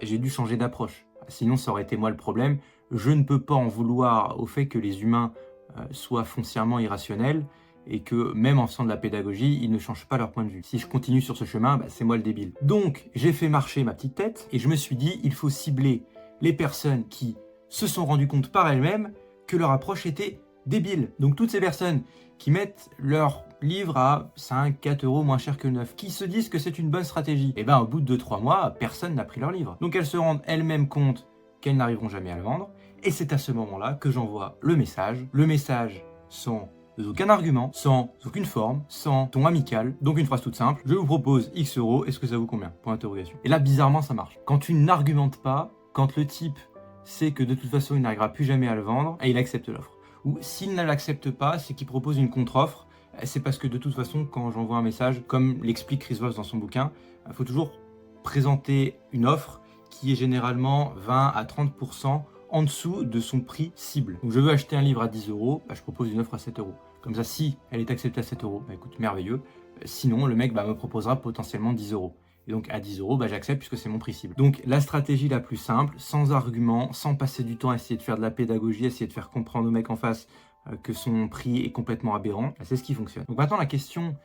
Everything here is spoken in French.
j'ai dû changer d'approche. Sinon, ça aurait été moi le problème. Je ne peux pas en vouloir au fait que les humains soient foncièrement irrationnels et que même en faisant de la pédagogie, ils ne changent pas leur point de vue. Si je continue sur ce chemin, c'est moi le débile. Donc, j'ai fait marcher ma petite tête et je me suis dit, il faut cibler les personnes qui se sont rendues compte par elles-mêmes que leur approche était débile. Donc, toutes ces personnes qui mettent leur livre à 5, 4 euros moins cher que le neuf, qui se disent que c'est une bonne stratégie, et au bout de 2-3 mois, personne n'a pris leur livre. Donc, elles se rendent elles-mêmes compte qu'elles n'arriveront jamais à le vendre. Et c'est à ce moment-là que j'envoie le message. Le message sans aucun argument, sans aucune forme, sans ton amical. Donc une phrase toute simple, je vous propose X euros, est-ce que ça vous convient? Point d'interrogation. Et là, bizarrement, ça marche. Quand tu n'argumentes pas, quand le type sait que de toute façon, il n'arrivera plus jamais à le vendre, et il accepte l'offre. Ou s'il ne l'accepte pas, c'est qu'il propose une contre-offre. C'est parce que de toute façon, quand j'envoie un message, comme l'explique Chris Voss dans son bouquin, il faut toujours présenter une offre qui est généralement 20 à 30% en dessous de son prix cible. Donc je veux acheter un livre à 10 euros, je propose une offre à 7 euros. Comme ça, si elle est acceptée à 7 euros, écoute, merveilleux. Sinon, le mec me proposera potentiellement 10 euros. Et donc à 10 euros, j'accepte puisque c'est mon prix cible. Donc la stratégie la plus simple, sans argument, sans passer du temps à essayer de faire de la pédagogie, essayer de faire comprendre au mec en face que son prix est complètement aberrant, c'est ce qui fonctionne. Donc maintenant la question